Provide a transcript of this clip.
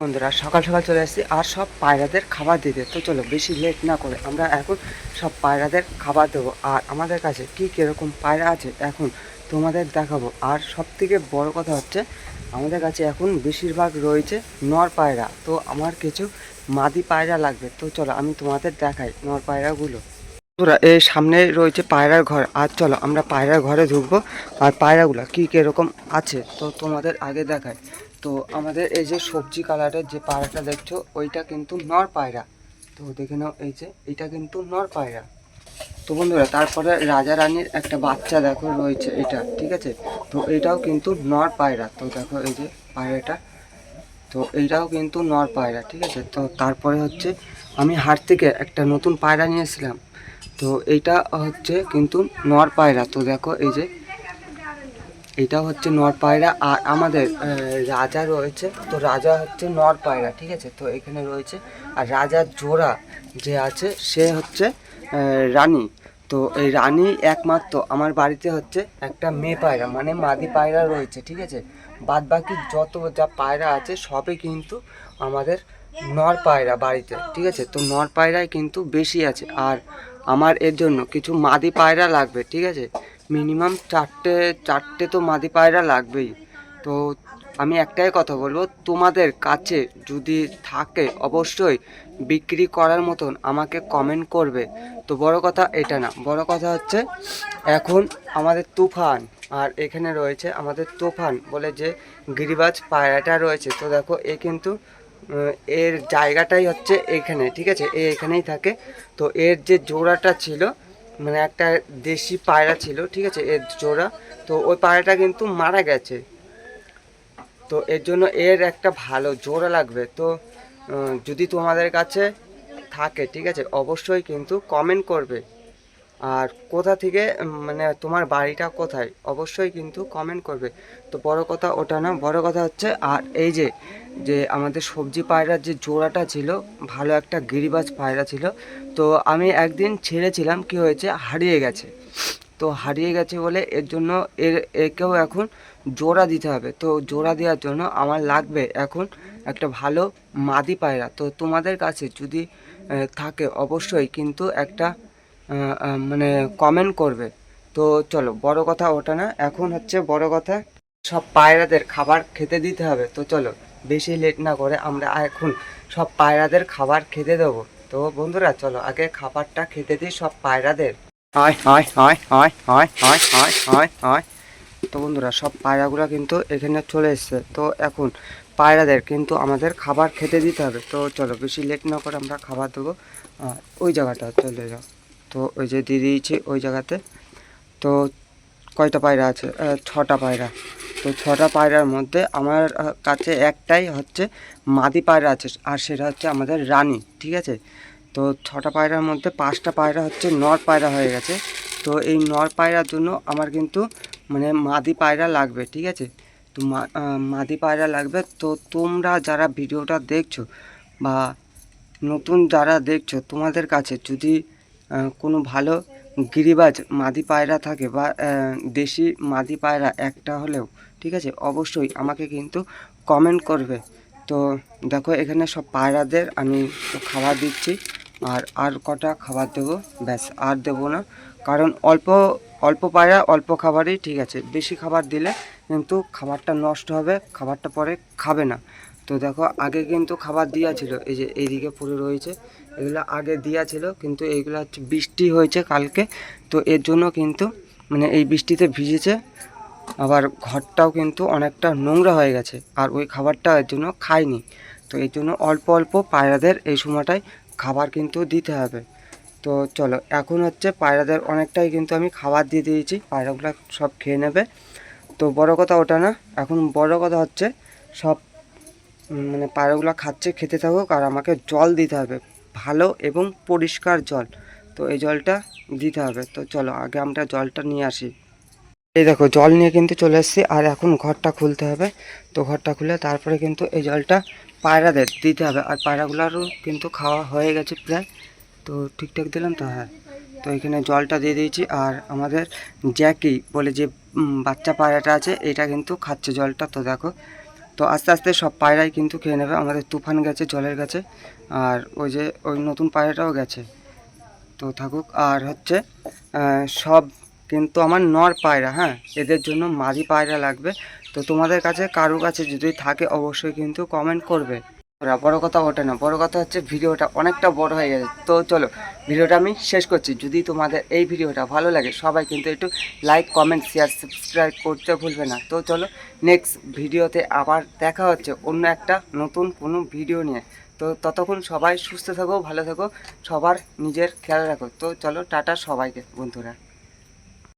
বন্ধুরা সকাল সকাল চলে আসছি আর সব পায়রাদের খাবার দিতে। তো চলো বেশি লেট না করে আমরা এখন সব পায়রাদের খাবার দেবো। আর আমাদের কাছে কী কীরকম পায়রা আছে এখন তোমাদের দেখাবো। আর সব থেকে বড় কথা হচ্ছে আমাদের কাছে এখন বেশিরভাগ রয়েছে নর পায়রা। তো আমার কিছু মাদি পায়রা লাগবে। তো চলো আমি তোমাদের দেখাই নর পায়রাগুলো। বন্ধুরা এই সামনে রয়েছে পায়রার ঘর। আর চলো আমরা পায়রার ঘরে ঢুকবো আর পায়রাগুলো কী কীরকম আছে তো তোমাদের আগে দেখাই। তো আমাদের এই যে সবজি কালারের যে পায়রাটা দেখছো ওইটা কিন্তু নর পায়রা। তো দেখে নাও এই যে এইটা কিন্তু নর পায়রা। তো বন্ধুরা তারপরে রাজা রানীর একটা বাচ্চা দেখো রয়েছে এটা, ঠিক আছে। তো এইটাও কিন্তু নর পায়রা। তো দেখো এই যে পায়রাটা, তো এইটাও কিন্তু নর পায়রা, ঠিক আছে। তো তারপরে হচ্ছে আমি হাট থেকে একটা নতুন পায়রা নিয়েছিলাম। তো এইটা হচ্ছে কিন্তু নর পায়রা। তো দেখো এই যে এটা হচ্ছে নর পায়রা। আর আমাদের রাজা রয়েছে, তো রাজা হচ্ছে নর পায়রা, ঠিক আছে। তো এখানে রয়েছে আর রাজার জোড়া যে আছে সে হচ্ছে রানী। তো এই রানী একমাত্র আমার বাড়িতে হচ্ছে একটা মেয়ে পায়রা মানে মাদি পায়রা রয়েছে, ঠিক আছে। বাদ বাকি যত যা পায়রা আছে সবই কিন্তু আমাদের নর পায়রা বাড়িতে, ঠিক আছে। তো নর পায়রাই কিন্তু বেশি আছে। আর আমার এর জন্য কিছু মাদি পায়রা লাগবে, ঠিক আছে। মিনিমাম চারটে তো মাদি পায়রা লাগবেই। তো আমি একটাই কথা বলবো, তোমাদের কাছে যদি থাকে অবশ্যই বিক্রি করার মতন আমাকে কমেন্ট করবে। তো বড় কথা এটা না, বড় কথা হচ্ছে এখন আমাদের তুফান আর এখানে রয়েছে আমাদের তুফান বলে যে গিরিবাজ পায়রাটা রয়েছে। তো দেখো এ কিন্তু এর জায়গাটাই হচ্ছে এখানে, ঠিক আছে। এখানেই থাকে। তো এর যে জোড়াটা ছিল মানে একটা দেশি পায়রা ছিল, ঠিক আছে, এর জোড়া। তো ওই পায়রাটা কিন্তু মারা গেছে। তো এর জন্য এর একটা ভালো জোড়া লাগবে। তো যদি তোমাদের কাছে থাকে, ঠিক আছে, অবশ্যই কিন্তু কমেন্ট করবে। আর কোথা থেকে মানে তোমার বাড়িটা কোথায় অবশ্যই কিন্তু কমেন্ট করবে। তো বড় কথা ওটা না, বড় কথা হচ্ছে আর এই যে যে আমাদের সবজি পায়রার যে জোড়াটা ছিল ভালো একটা গিরিবাজ পায়রা ছিল। তো আমি একদিন ছেড়েছিলাম, কি হয়েছে হারিয়ে গেছে। তো হারিয়ে গেছে বলে এর জন্য একেও এখন জোড়া দিতে হবে। তো জোড়া দেওয়ার জন্য আমার লাগবে এখন একটা ভালো মাদি পায়রা। তো তোমাদের কাছে যদি থাকে অবশ্যই কিন্তু একটা মানে কমেন্ট করবে। তো চলো বড় কথা ওটা না, এখন হচ্ছে বড় কথা সব পায়রাদের খাবার খেতে দিতে হবে। তো চলো বেশি লেট না করে আমরা এখন সব পায়রাদের খাবার খেতে দেবো। তো বন্ধুরা চলো আগে খাবারটা খেতে দিই সব পায়রাদের। হয় হয় হয় হয় হয় হয় হয় হয় হয়। তো বন্ধুরা সব পায়রাগুলো কিন্তু এখানে চলে এসছে। তো এখন পায়রাদের কিন্তু আমাদের খাবার খেতে দিতে হবে। তো চলো বেশি লেট না করে আমরা খাবার দেবো। আর ওই জায়গাটা চলে যাও। তো ওই যে দিয়ে দিয়েছি ওই জায়গাতে। তো কয়টা পায়রা আছে? ছটা পায়রা। তো ছটা পায়রার মধ্যে আমার কাছে একটাই হচ্ছে মাদি পায়রা আছে আর সেটা হচ্ছে আমাদের রানী, ঠিক আছে। তো ছটা পায়রার মধ্যে পাঁচটা পায়রা হচ্ছে নর পায়রা হয়ে গেছে। তো এই নর পায়রার জন্য আমার কিন্তু মানে মাদি পায়রা লাগবে, ঠিক আছে। তো মাদি পায়রা লাগবে। তো তোমরা যারা ভিডিওটা দেখছো বা নতুন যারা দেখছো তোমাদের কাছে যদি কোনো ভালো গিরিবাজ মাদি পায়রা থাকে বা দেশি মাদি পায়রা একটা হলেও, ঠিক আছে, অবশ্যই আমাকে কিন্তু কমেন্ট করবে। তো দেখো এখানে সব পায়রাদের আমি খাবার দিচ্ছি। আর কটা খাবার দেবো, ব্যাস আর দেবো না। কারণ অল্প অল্প পায়রা অল্প খাবারই ঠিক আছে, বেশি খাবার দিলে কিন্তু খাবারটা নষ্ট হবে, খাবারটা পরে খাবে না। তো দেখো আগে কিন্তু খাবার দেওয়া ছিল, এই যে এইদিকে পড়ে রয়েছে, এগুলো আগে দেওয়া ছিল কিন্তু এইগুলো হচ্ছে বৃষ্টি হয়েছে কালকে। তো এর জন্য কিন্তু মানে এই বৃষ্টিতে ভিজেছে, আবার ঘরটাও কিন্তু অনেকটা নোংরা হয়ে গেছে আর ওই খাবারটা এর জন্য খাইনি। তো এই জন্য অল্প অল্প পায়রাদের এই সময়টায় খাবার কিন্তু দিতে হবে। তো চলো এখন হচ্ছে পায়রাদের অনেকটাই কিন্তু আমি খাবার দিয়ে দিয়েছি, পায়রাগুলো সব খেয়ে নেবে। তো বড় কথা ওটা না, এখন বড় কথা হচ্ছে সব মানে পায়রাগুলো খাচ্ছে, খেতে থাকুক আর আমাকে জল দিতে হবে, ভালো এবং পরিষ্কার জল। তো এই জলটা দিতে হবে। তো চলো আগে আমরা জলটা নিয়ে আসি। এই দেখো জল নিয়ে কিন্তু চলে এসেছি আর এখন ঘরটা খুলতে হবে। তো ঘরটা খুলে তারপরে কিন্তু এই জলটা পায়রাদের দিতে হবে। আর পায়রাগুলোরও কিন্তু খাওয়া হয়ে গেছে প্রায়। তো ঠিকঠাক দিলাম তো, হ্যাঁ। তো এখানে জলটা দিয়ে দিয়েছি আর আমাদের জ্যাকি বলে যে বাচ্চা পায়রাটা আছে এটা কিন্তু খাচ্ছে জলটা। তো দেখো তো আস্তে আস্তে সব পায়রাই কিন্তু খেয়ে নেবে। আমাদের তুফান গেছে জলের কাছে, আর ওই যে ওই নতুন পায়রাটাও গেছে। তো থাকুক। আর হচ্ছে সব কিন্তু আমার নর পায়রা, হ্যাঁ, এদের জন্য মাদি পায়রা লাগবে। তো তোমাদের কাছে কারো কাছে যদি থাকে অবশ্যই কিন্তু কমেন্ট করবে। বড় কথা ওঠে না, বড় কথা হচ্ছে ভিডিওটা অনেকটা বড় হয়ে গেছে। তো চলো ভিডিওটা আমি শেষ করছি। যদি তোমাদের এই ভিডিওটা ভালো লাগে সবাই কিন্তু একটু লাইক কমেন্ট শেয়ার সাবস্ক্রাইব করতে ভুলবে না। তো চলো নেক্সট ভিডিওতে আবার দেখা হচ্ছে অন্য একটা নতুন কোনো ভিডিও নিয়ে। তো ততক্ষণ সবাই সুস্থ থাকো, ভালো থাকো, সবার নিজের খেয়াল রাখো। তো চলো টাটা সবাইকে বন্ধুরা।